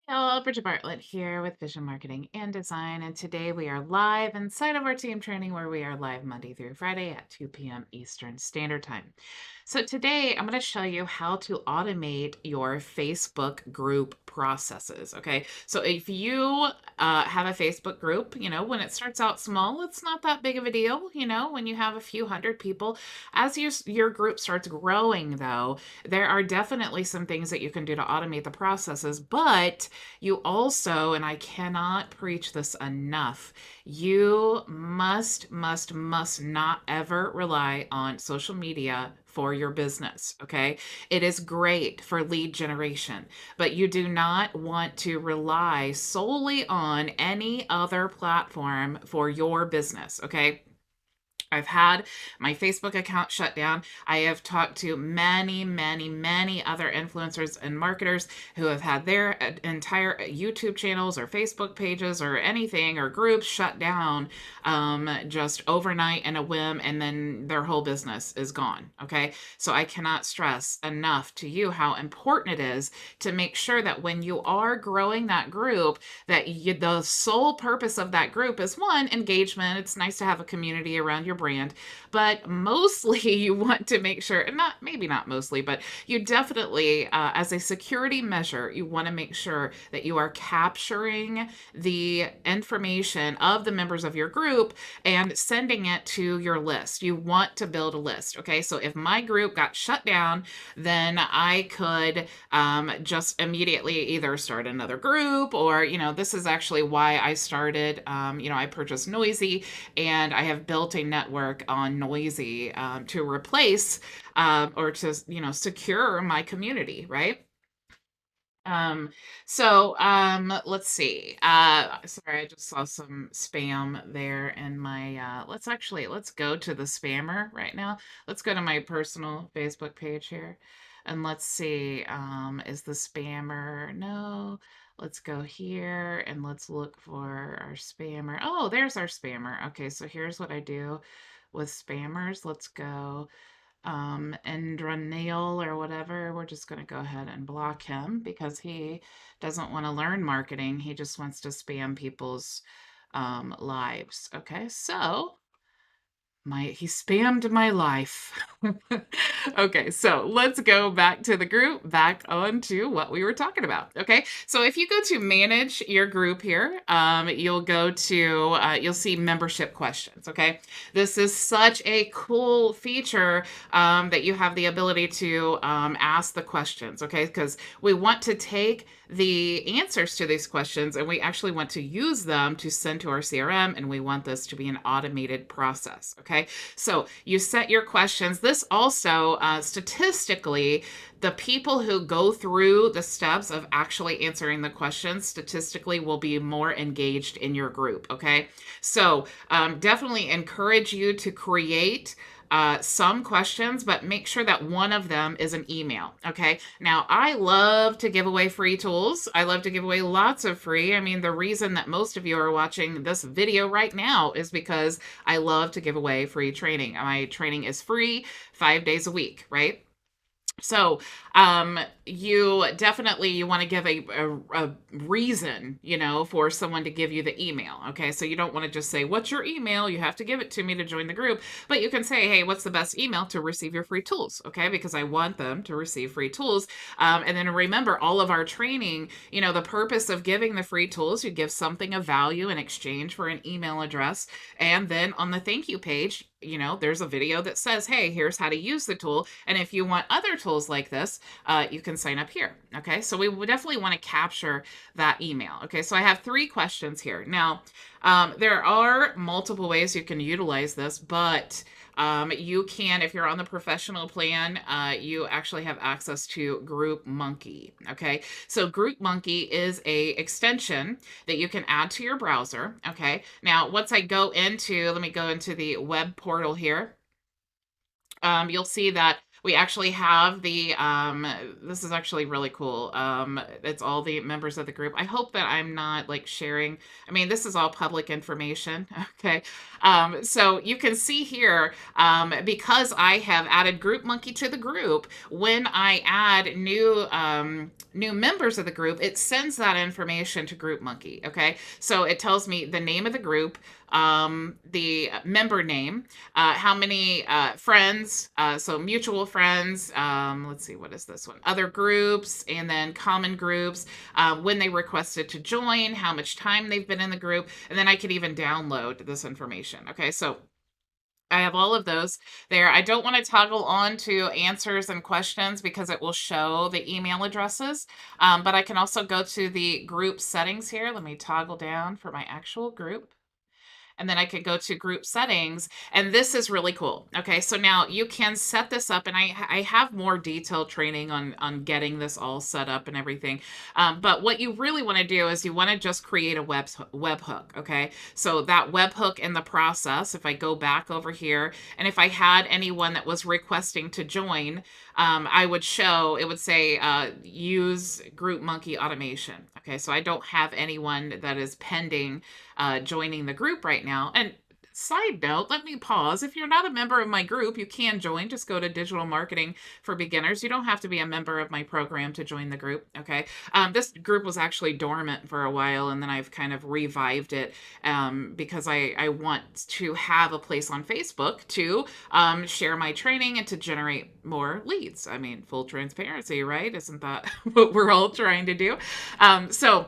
Hello, Bridget Bartlett here with Vision Marketing and Design. And today we are live inside of our team training where we are live Monday through Friday at 2 p.m. Eastern Standard Time. So today I'm going to show you how to automate your Facebook group processes. Okay. So if you have a Facebook group, when it starts out small, it's not that big of a deal. When you have a few hundred people, as your group starts growing, though, there are definitely some things that you can do to automate the processes, but you also, and I cannot preach this enough, you must not ever rely on social media for your business. Okay. It is great for lead generation, but you do not want to rely solely on any other platform for your business. Okay. I've had my Facebook account shut down. I have talked to many other influencers and marketers who have had their entire YouTube channels or Facebook pages or anything or groups shut down just overnight in a whim, and then their whole business is gone. Okay. So I cannot stress enough to you how important it is to make sure that when you are growing that group, that the sole purpose of that group is one, engagement. It's nice to have a community around your brand, but mostly you want to make sure, and maybe not mostly, but you definitely, as a security measure, you want to make sure that you are capturing the information of the members of your group and sending it to your list. You want to build a list. Okay. So if my group got shut down, then I could just immediately either start another group, or, this is actually why I started, I purchased Noisy, and I have built a network on Noisy to replace or to, secure my community, right? Um, let's see. Sorry, I just saw some spam there in my, let's go to the spammer right now. Let's go to my personal Facebook page here and let's see, is the spammer? No, let's go here and let's look for our spammer. Oh, there's our spammer. Okay, so here's what I do with spammers. Let's go and Neil or whatever, we're just going to go ahead and block him because he doesn't want to learn marketing. He just wants to spam people's lives. Okay, so he spammed my life. Okay, so let's go back to the group, back on to what we were talking about. Okay, so if you go to manage your group here, you'll go to, you'll see membership questions. Okay, this is such a cool feature that you have the ability to ask the questions. Okay, because we want to take the answers to these questions and we actually want to use them to send to our CRM, and we want this to be an automated process. Okay, so you set your questions. This also, statistically, the people who go through the steps of actually answering the questions statistically will be more engaged in your group. Okay, so definitely encourage you to create some questions, but make sure that one of them is an email. Okay. Now, I love to give away free tools. I love to give away lots of free. I mean, the reason that most of you are watching this video right now is because I love to give away free training. My training is free 5 days a week, right? So, you definitely, you want to give a reason, for someone to give you the email. Okay. So you don't want to just say, what's your email? You have to give it to me to join the group, but you can say, hey, what's the best email to receive your free tools? Okay. Because I want them to receive free tools. And then remember, all of our training, the purpose of giving the free tools, you give something of value in exchange for an email address. And then on the thank you page, there's a video that says, hey, here's how to use the tool. And if you want other tools like this, you can sign up here. Okay, so we would definitely want to capture that email. Okay, so I have 3 questions here. Now, there are multiple ways you can utilize this, but you can, if you're on the professional plan, you actually have access to Group Monkey. Okay, so Group Monkey is a extension that you can add to your browser. Okay, now once I go into, let me go into the web portal here. You'll see that We actually have the this is actually really cool. It's all the members of the group. I hope that I'm not like sharing. I mean, this is all public information. Okay. So you can see here, because I have added Group Monkey to the group, when I add new members of the group, it sends that information to Group Monkey. Okay. So it tells me the name of the group, the member name, how many friends, so mutual friends, let's see, what is this one? Other groups, and then common groups, when they requested to join, how much time they've been in the group, and then I could even download this information. Okay, so I have all of those there. I don't want to toggle on to answers and questions because it will show the email addresses, but I can also go to the group settings here. Let me toggle down for my actual group, and then I could go to group settings, and this is really cool. Okay, so now you can set this up, and I have more detailed training on getting this all set up and everything. But what you really want to do is you want to just create a webhook. Okay, so that webhook in the process, if I go back over here, and if I had anyone that was requesting to join, I would show, it would say use Group Monkey automation. Okay, so I don't have anyone that is pending joining the group right now. And side note, let me pause. If you're not a member of my group, you can join. Just go to Digital Marketing for Beginners. You don't have to be a member of my program to join the group. Okay. This group was actually dormant for a while, and then I've kind of revived it because I want to have a place on Facebook to share my training and to generate more leads. I mean, full transparency, right? Isn't that what we're all trying to do? So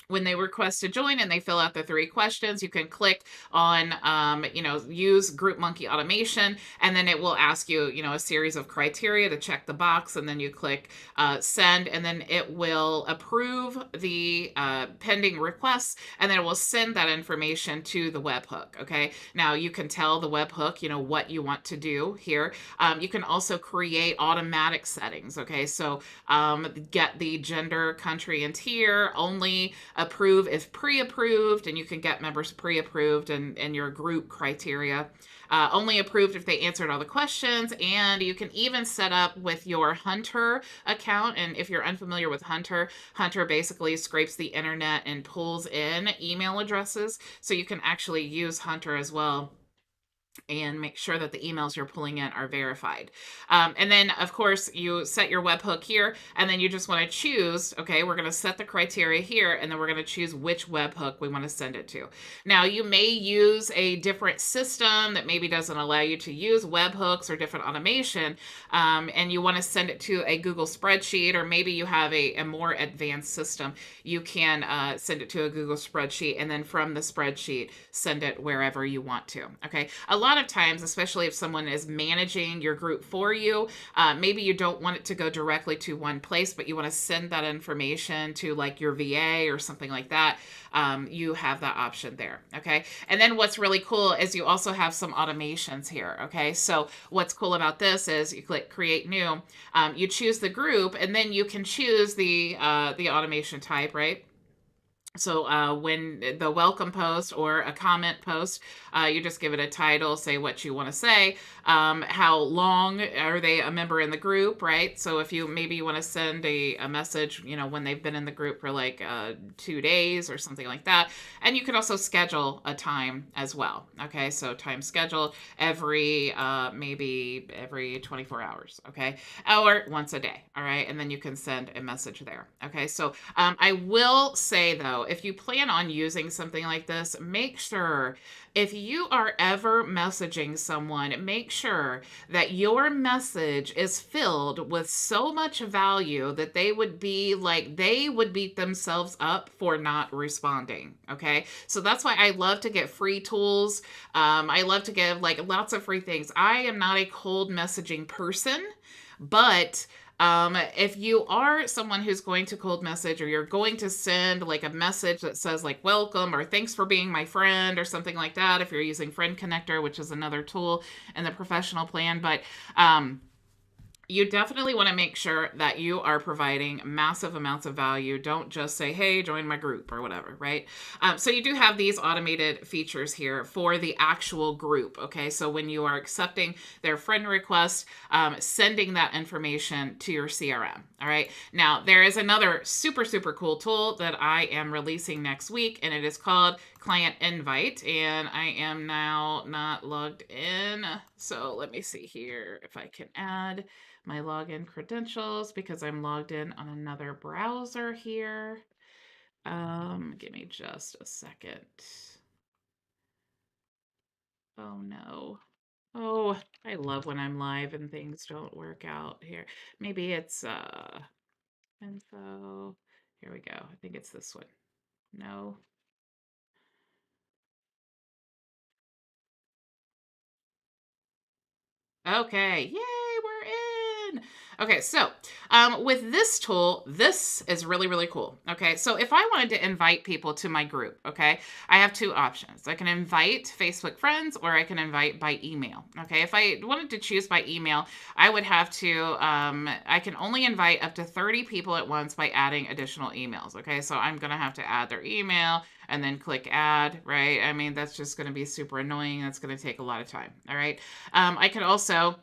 when they request to join and they fill out the 3 questions, you can click on, use Group Monkey automation, and then it will ask you, a series of criteria to check the box, and then you click send, and then it will approve the pending requests, and then it will send that information to the webhook. Okay. Now you can tell the webhook, what you want to do here. You can also create automatic settings. Okay. So get the gender, country, and tier, only approve if pre-approved, and you can get members pre-approved and your group criteria. Only approved if they answered all the questions, and you can even set up with your Hunter account. And if you're unfamiliar with Hunter, Hunter basically scrapes the internet and pulls in email addresses, so you can actually use Hunter as well and make sure that the emails you're pulling in are verified. And then, of course, you set your webhook here, and then you just want to choose, okay, we're going to set the criteria here, and then we're going to choose which webhook we want to send it to. Now, you may use a different system that maybe doesn't allow you to use webhooks or different automation, and you want to send it to a Google spreadsheet, or maybe you have a more advanced system. You can send it to a Google spreadsheet, and then from the spreadsheet, send it wherever you want to, okay? A lot of times, especially if someone is managing your group for you, maybe you don't want it to go directly to one place, but you want to send that information to like your VA or something like that. You have that option there. Okay. And then what's really cool is you also have some automations here. Okay. So what's cool about this is you click create new, you choose the group, and then you can choose the automation type, right? So when the welcome post or a comment post, you just give it a title, say what you want to say, how long are they a member in the group, right? So if maybe you want to send a message, when they've been in the group for like 2 days or something like that. And you can also schedule a time as well. Okay, so time schedule maybe every 24 hours, okay? Or once a day, all right? And then you can send a message there. Okay, so I will say though, if you plan on using something like this, make sure if you are ever messaging someone, make sure that your message is filled with so much value that they would beat themselves up for not responding. Okay. So that's why I love to get free tools. I love to give like lots of free things. I am not a cold messaging person, but if you are someone who's going to cold message, or you're going to send like a message that says like welcome or thanks for being my friend or something like that, if you're using Friend Connector, which is another tool in the professional plan, but You definitely want to make sure that you are providing massive amounts of value. Don't just say, hey, join my group or whatever, right? So you do have these automated features here for the actual group. Okay. So when you are accepting their friend request, sending that information to your CRM. All right. Now, there is another super, super cool tool that I am releasing next week, and it is called Client Invite. And I am now not logged in. So let me see here if I can add my login credentials because I'm logged in on another browser here. Give me just a second. Oh no. Oh, I love when I'm live and things don't work out here. Maybe it's info. Here we go. I think it's this one. No. Okay, yay, we're in. Okay, so with this tool, this is really, really cool. Okay, so if I wanted to invite people to my group, okay, I have two options. I can invite Facebook friends or I can invite by email. Okay, if I wanted to choose by email, I would have to, I can only invite up to 30 people at once by adding additional emails. Okay, so I'm going to have to add their email and then click add, right? I mean, that's just going to be super annoying. That's going to take a lot of time. All right. I could also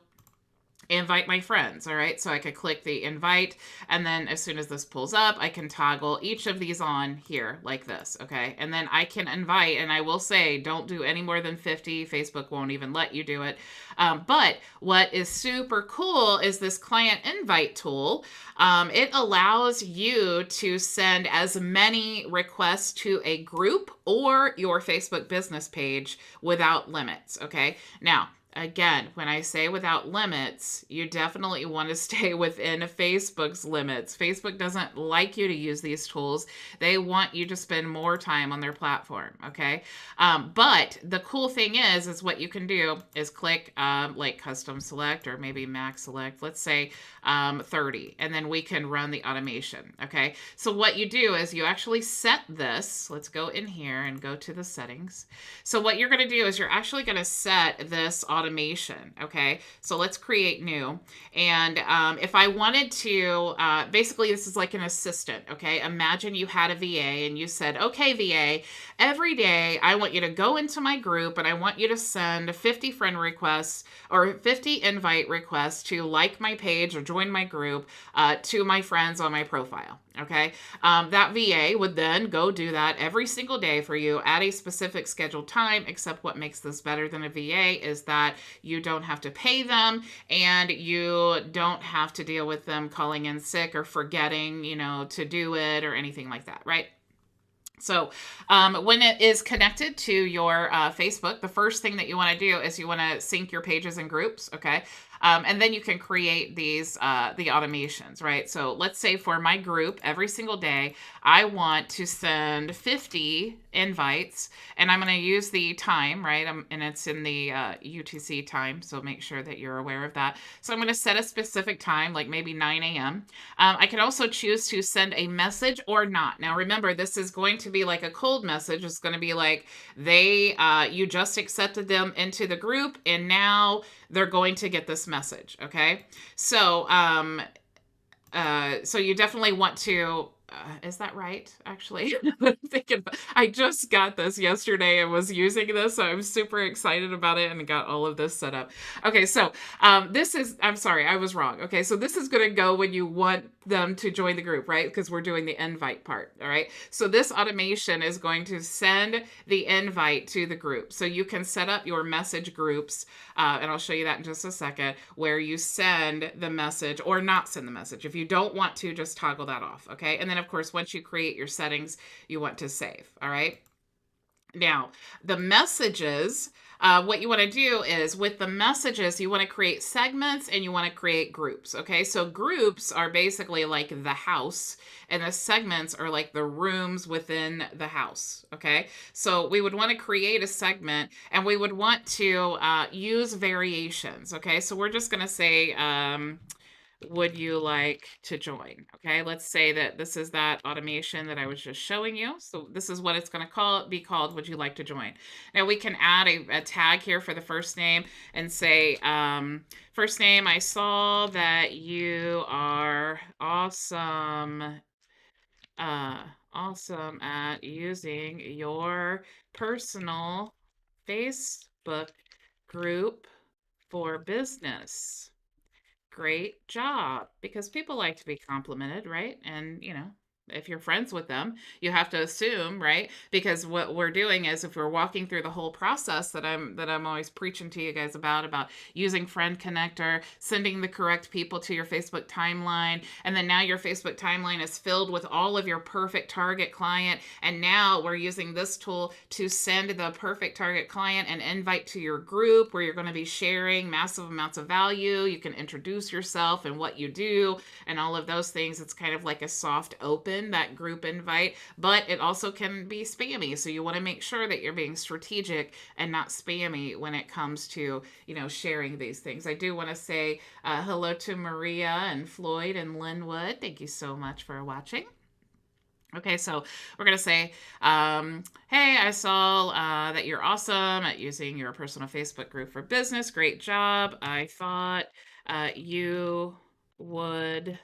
invite my friends. All right. So I could click the invite. And then as soon as this pulls up, I can toggle each of these on here like this. Okay. And then I can invite, and I will say, don't do any more than 50. Facebook won't even let you do it. But what is super cool is this client invite tool. It allows you to send as many requests to a group or your Facebook business page without limits. Okay. Now, again, when I say without limits, you definitely want to stay within Facebook's limits. Facebook doesn't like you to use these tools. They want you to spend more time on their platform. Okay. But the cool thing is what you can do is click like custom select or maybe max select. Let's say 30, and then we can run the automation. Okay. So what you do is you actually set this. Let's go in here and go to the settings. So what you're going to do is you're actually going to set this automation. Okay. So let's create new. And if I wanted to, basically this is like an assistant. Okay. Imagine you had a VA and you said, okay, VA, every day I want you to go into my group and I want you to send 50 friend requests or 50 invite requests to like my page or join my group to my friends on my profile. Okay. That VA would then go do that every single day for you at a specific scheduled time, except what makes this better than a VA is that you don't have to pay them and you don't have to deal with them calling in sick or forgetting, to do it or anything like that, right? So when it is connected to your Facebook, the first thing that you want to do is you want to sync your pages and groups, okay? And then you can create these, the automations, right? So let's say for my group, every single day, I want to send 50 invites, and I'm going to use the time, right? And it's in the UTC time, so make sure that you're aware of that. So I'm going to set a specific time, like maybe 9 a.m. I can also choose to send a message or not. Now, remember, this is going to be like a cold message. It's going to be like you just accepted them into the group, and now they're going to get this message. Okay. So, so you definitely want to, is that right? Actually, I'm thinking, I just got this yesterday and was using this, so I'm super excited about it and got all of this set up. Okay, so this is, I'm sorry, I was wrong. Okay, so this is going to go when you want them to join the group, right? Because we're doing the invite part, all right? So this automation is going to send the invite to the group. So you can set up your message groups, and I'll show you that in just a second, where you send the message or not send the message. If you don't want to, just toggle that off, okay? And then, of course, once you create your settings, you want to save, all right? Now, the messages, what you want to do is with the messages, you want to create segments and you want to create groups. Okay. So groups are basically like the house, and the segments are like the rooms within the house. Okay. So we would want to create a segment and we would want to use variations. Okay. So we're just going to say, would you like to join? Okay, let's say that this is that automation that I was just showing you. So this is what it's going to be called, would you like to join? Now we can add a tag here for the first name and say, first name, I saw that you are uh, awesome at using your personal Facebook group for business. Great job. Because people like to be complimented, right? And, if you're friends with them, you have to assume, right? Because what we're doing is, if we're walking through the whole process that I'm always preaching to you guys about using friend connector, sending the correct people to your Facebook timeline, and then now your Facebook timeline is filled with all of your perfect target client, and now we're using this tool to send the perfect target client an invite to your group where you're going to be sharing massive amounts of value. You can introduce yourself and what you do and all of those things. It's kind of like a soft open, that group invite, but it also can be spammy. So you want to make sure that you're being strategic and not spammy when it comes to, sharing these things. I do want to say hello to Maria and Floyd and Linwood. Thank you so much for watching. Okay, so we're going to say, hey, I saw that you're awesome at using your personal Facebook group for business. Great job. I thought you would,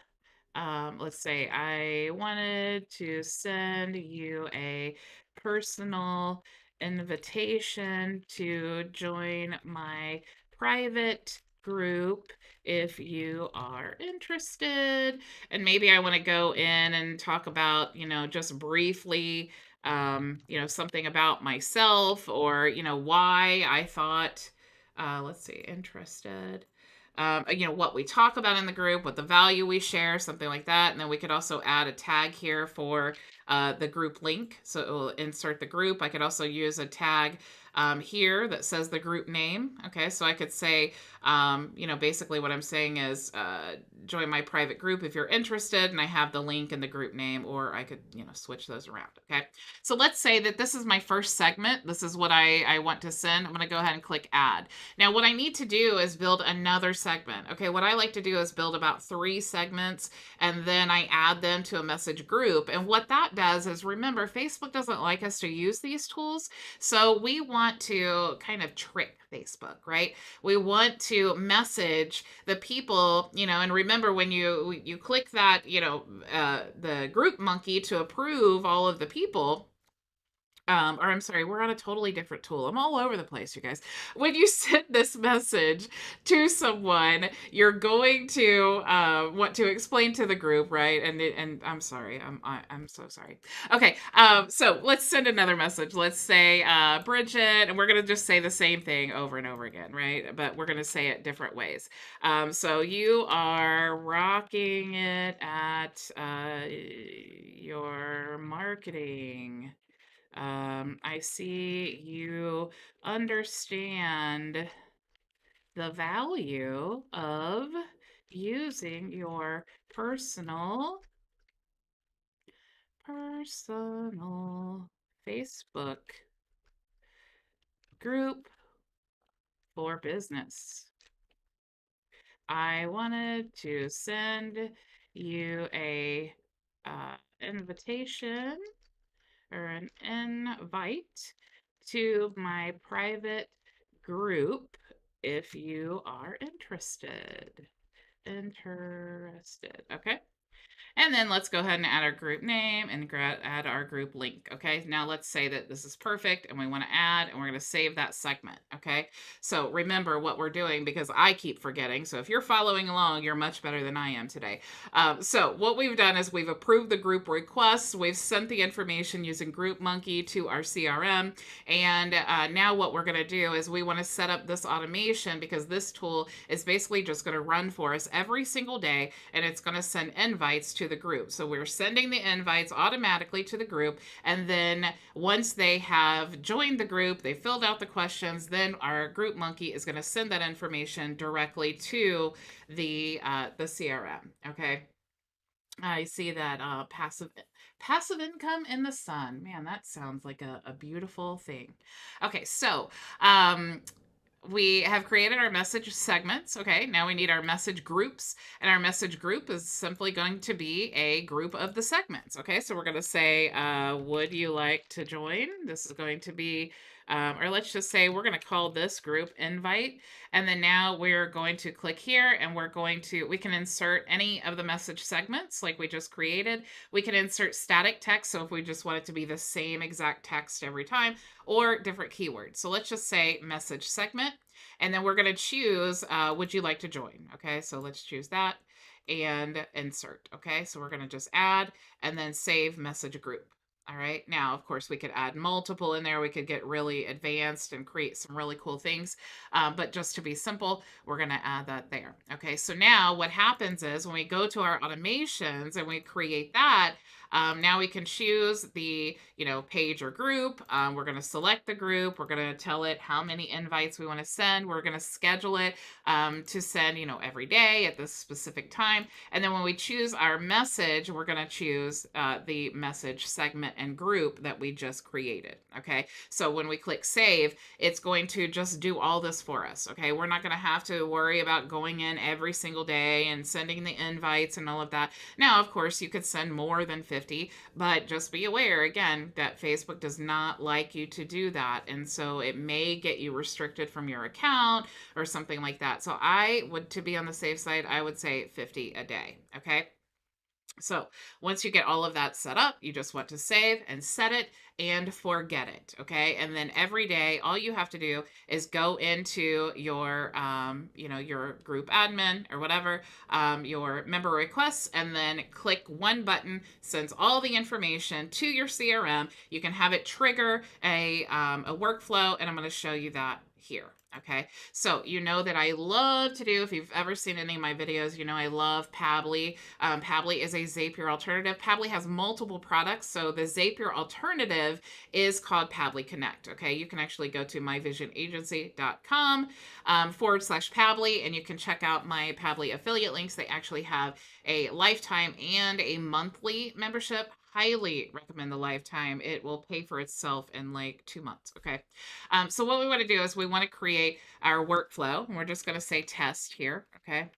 let's say, I wanted to send you a personal invitation to join my private group if you are interested. And maybe I want to go in and talk about, just briefly, something about myself, or, why I thought, let's see, interested. What we talk about in the group, what the value we share, something like that. And then we could also add a tag here for the group link. So it will insert the group. I could also use a tag here that says the group name. Okay, so I could say, basically what I'm saying is join my private group if you're interested, and I have the link and the group name, or I could, switch those around. Okay, so let's say that this is my first segment. This is what I want to send. I'm going to go ahead and click add. Now, what I need to do is build another segment. Okay, what I like to do is build about 3 segments, and then I add them to a message group. And what that does is, remember, Facebook doesn't like us to use these tools. So we want to kind of trick Facebook, right? We want to message the people, and remember, when you click that, the group monkey to approve all of the people, or I'm sorry, we're on a totally different tool. I'm all over the place, you guys. When you send this message to someone, you're going to want to explain to the group, right? And I'm sorry, I'm so sorry. Okay, so let's send another message. Let's say Bridget, and we're gonna just say the same thing over and over again, right? But we're gonna say it different ways. So you are rocking it at your marketing. I see you understand the value of using your personal Facebook group for business. I wanted to send you a invitation, or an invite to my private group if you are interested. Interested. Okay. And then let's go ahead and add our group name and add our group link. Okay, now let's say that this is perfect and we want to add, and we're going to save that segment. Okay, so remember what we're doing, because I keep forgetting. So if you're following along, you're much better than I am today. So what we've done is we've approved the group requests. We've sent the information using Group Monkey to our CRM. And now what we're going to do is we want to set up this automation, because this tool is basically just going to run for us every single day, and it's going to send invites to the group. So we're sending the invites automatically to the group, and then once they have joined the group, they filled out the questions, then our group monkey is going to send that information directly to the CRM. Okay. I see that passive income in the sun. Man, that sounds like a beautiful thing. Okay, so we have created our message segments. Okay, now we need our message groups, and our message group is simply going to be a group of the segments. Okay, so we're going to say, would you like to join? This is going to be, or let's just say we're going to call this group invite. And then now we're going to click here and we can insert any of the message segments like we just created. We can insert static text. So if we just want it to be the same exact text every time, or different keywords. So let's just say message segment, and then we're going to choose, would you like to join? Okay, so let's choose that and insert. Okay, so we're going to just add and then save message group. All right, now, of course, we could add multiple in there. We could get really advanced and create some really cool things. But just to be simple, we're going to add that there. Okay, so now what happens is when we go to our automations and we create that, now we can choose the, page or group. We're going to select the group. We're going to tell it how many invites we want to send. We're going to schedule it to send, every day at this specific time. And then when we choose our message, we're going to choose the message segment and group that we just created. Okay. So when we click save, it's going to just do all this for us. Okay. We're not going to have to worry about going in every single day and sending the invites and all of that. Now, of course, you could send more than 50, but just be aware again that Facebook does not like you to do that. And so it may get you restricted from your account or something like that. So to be on the safe side, I would say 50 a day. Okay. So once you get all of that set up, you just want to save and set it and forget it. Okay. And then every day, all you have to do is go into your, your group admin or whatever, your member requests, and then click one button, sends all the information to your CRM. You can have it trigger a workflow, and I'm going to show you that here. Okay, so you know that I love to do, if you've ever seen any of my videos, I love Pabbly. Pabbly is a Zapier alternative. Pabbly has multiple products, so the Zapier alternative is called Pabbly Connect. Okay, you can actually go to myvisionagency.com /Pabbly, and you can check out my Pabbly affiliate links. They actually have a lifetime and a monthly membership. Highly recommend the lifetime. It will pay for itself in like 2 months. Okay. So what we want to do is we want to create our workflow, and we're just going to say test here. Okay.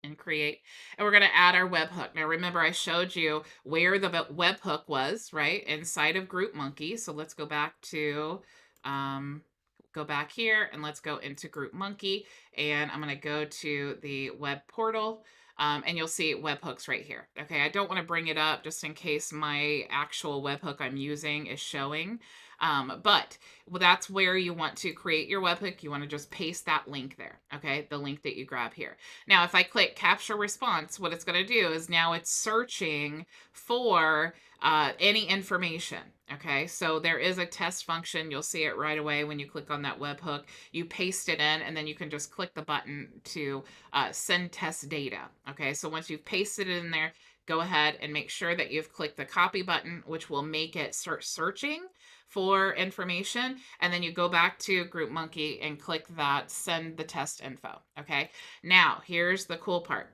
And create, and we're going to add our webhook. Now remember, I showed you where the webhook was, right, inside of Group Monkey. So let's go back to go back here, and let's go into Group Monkey, and I'm going to go to the web portal. And you'll see webhooks right here. Okay, I don't want to bring it up just in case my actual webhook I'm using is showing. But that's where you want to create your webhook. You want to just paste that link there. Okay, the link that you grab here. Now, if I click capture response, what it's going to do is now it's searching for any information. Okay, so there is a test function. You'll see it right away when you click on that webhook. You paste it in, and then you can just click the button to send test data. Okay, so once you've pasted it in there, go ahead and make sure that you've clicked the copy button, which will make it start searching for information. And then you go back to Group Monkey and click that send the test info. Okay, now here's the cool part.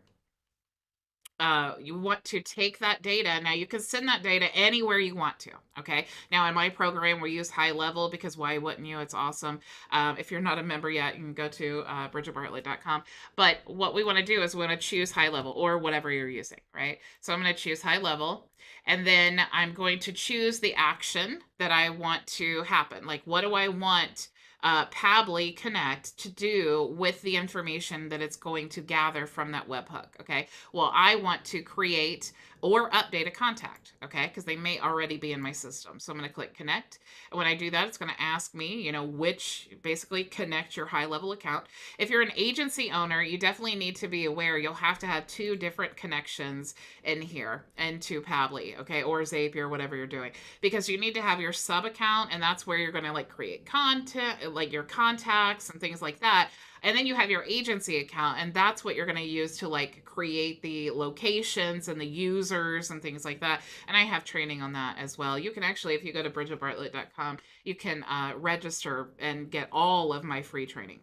You want to take that data. Now you can send that data anywhere you want to. Okay. Now in my program, we use GoHighLevel because why wouldn't you? It's awesome. If you're not a member yet, you can go to BridgetBartlett.com. But what we want to do is we want to choose GoHighLevel or whatever you're using, right? So I'm going to choose GoHighLevel, and then I'm going to choose the action that I want to happen. Like, what do I want Pabbly Connect to do with the information that it's going to gather from that webhook? Okay, well, I want to create or update a contact, okay, because they may already be in my system. So I'm going to click connect, and when I do that, it's going to ask me, which, basically connect your GoHighLevel account. If you're an agency owner, you definitely need to be aware you'll have to have 2 different connections in here into Pabbly, okay, or Zapier, whatever you're doing, because you need to have your sub account, and that's where you're going to like create content, like your contacts and things like that. And then you have your agency account, and that's what you're going to use to like create the locations and the users and things like that. And I have training on that as well. You can actually, if you go to bridgetbartlett.com, you can register and get all of my free training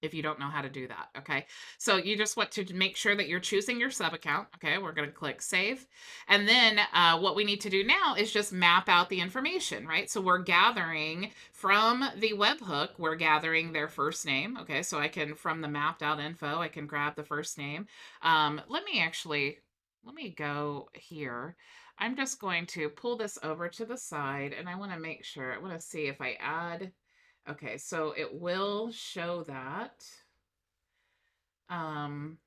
if you don't know how to do that. Okay. So you just want to make sure that you're choosing your sub account. Okay. We're going to click save. And then what we need to do now is just map out the information, right? So we're gathering from the webhook, we're gathering their first name. Okay. So I can, from the mapped out info, I can grab the first name. Let me go here. I'm just going to pull this over to the side, and I want to make sure, I want to see if I add. Okay, so it will show that. Um,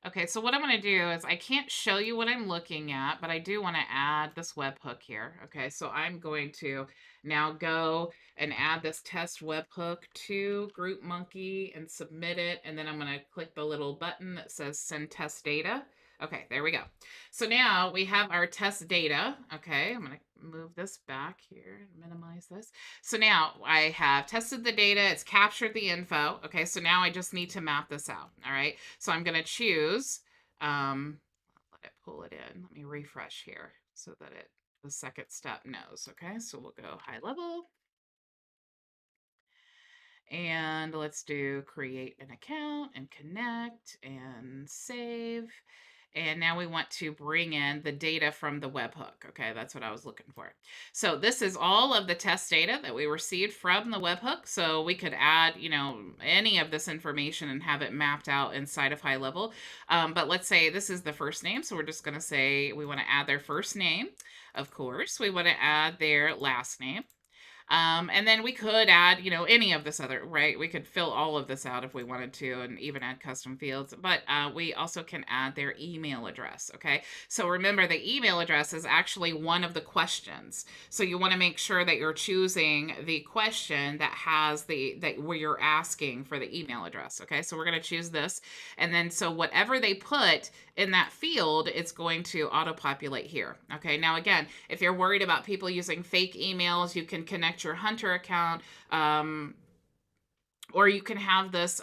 okay, so what I'm going to do is I can't show you what I'm looking at, but I do want to add this webhook here. Okay, so I'm going to now go and add this test webhook to Group Monkey and submit it. And then I'm going to click the little button that says send test data. Okay, there we go. So now we have our test data. Okay, I'm going to move this back here and minimize this. So now I have tested the data. It's captured the info. Okay, so now I just need to map this out. All right, so I'm going to choose, let it pull it in. Let me refresh here so that the second step knows. Okay, so we'll go high level. And let's do create an account and connect and save. And now we want to bring in the data from the webhook. Okay, that's what I was looking for. So this is all of the test data that we received from the webhook. So we could add, any of this information and have it mapped out inside of HighLevel. But let's say this is the first name. So we're just going to say we want to add their first name. Of course, we want to add their last name. And then we could add, any of this other, right? We could fill all of this out if we wanted to and even add custom fields, but we also can add their email address, okay? So remember, the email address is actually one of the questions. So you want to make sure that you're choosing the question that has where you're asking for the email address, okay? So we're going to choose this. And then so whatever they put in that field, it's going to auto-populate here, okay? Now, again, if you're worried about people using fake emails, you can connect your Hunter account, or you can have this,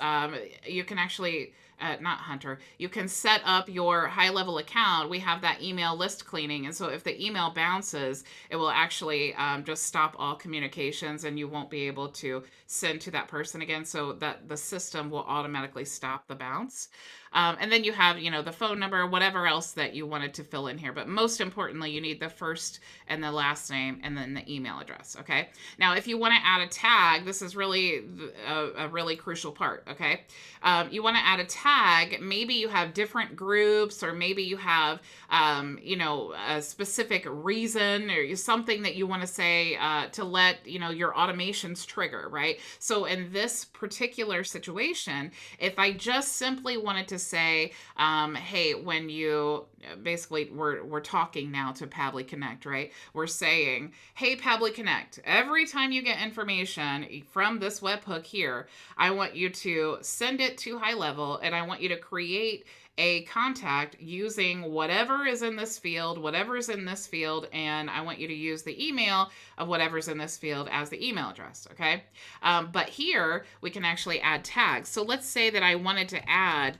you can actually, not Hunter, you can set up your HighLevel account. We have that email list cleaning. And so if the email bounces, it will actually just stop all communications and you won't be able to send to that person again, so that the system will automatically stop the bounce. And then you have, the phone number, whatever else that you wanted to fill in here. But most importantly, you need the first and the last name and then the email address, okay? Now, if you want to add a tag, this is really a really crucial part, okay? You want to add a tag. Maybe you have different groups, or maybe you have, a specific reason or something that you want to say to let, your automations trigger, right? So in this particular situation, if I just simply wanted to say, hey, when you basically we're talking now to Pabbly Connect, right? We're saying, hey, Pabbly Connect, every time you get information from this webhook here, I want you to send it to HighLevel, and I want you to create a contact using whatever is in this field, and I want you to use the email of whatever's in this field as the email address, okay? But here, we can actually add tags. So let's say that I wanted to add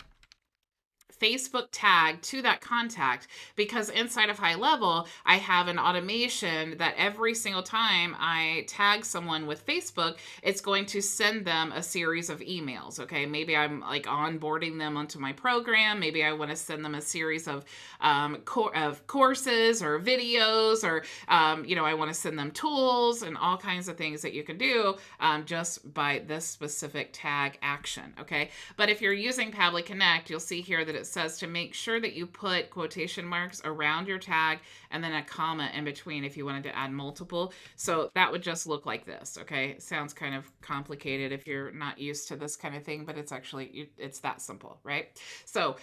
Facebook tag to that contact, because inside of HighLevel, I have an automation that every single time I tag someone with Facebook, it's going to send them a series of emails, okay? Maybe I'm like onboarding them onto my program. Maybe I want to send them a series of courses or videos, or, I want to send them tools and all kinds of things that you can do just by this specific tag action, okay? But if you're using Pabbly Connect, you'll see here that it says to make sure that you put quotation marks around your tag and then a comma in between if you wanted to add multiple. So that would just look like this, okay? It sounds kind of complicated if you're not used to this kind of thing, but it's actually, it's that simple, right? So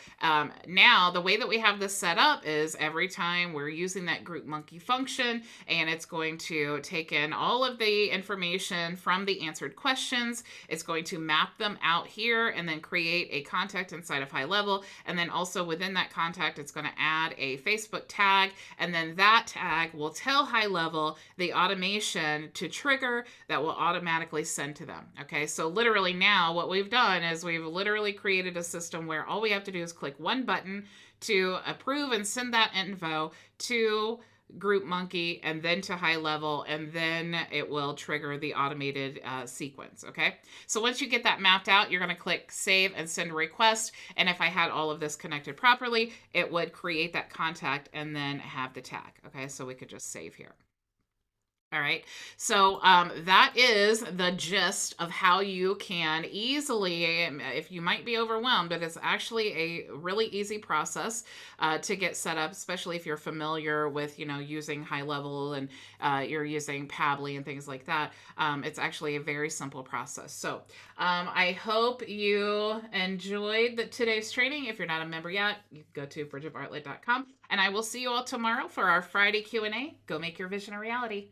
now the way that we have this set up is every time we're using that group monkey function, and it's going to take in all of the information from the answered questions. It's going to map them out here and then create a contact inside of HighLevel. And then also within that contact, it's going to add a Facebook tag. And then that tag will tell HighLevel the automation to trigger that will automatically send to them. Okay, so literally now what we've done is we've literally created a system where all we have to do is click one button to approve and send that info to group monkey, and then to high level, and then it will trigger the automated sequence. Okay, so once you get that mapped out, you're going to click save and send a request, and if I had all of this connected properly, it would create that contact and then have the tag. Okay, so we could just save here. All right. So that is the gist of how you can easily, if you might be overwhelmed, but it's actually a really easy process to get set up, especially if you're familiar with, using GoHighLevel and you're using Pabbly and things like that. It's actually a very simple process. So I hope you enjoyed today's training. If you're not a member yet, you can go to bridgetbartlett.com, and I will see you all tomorrow for our Friday Q&A. Go make your vision a reality.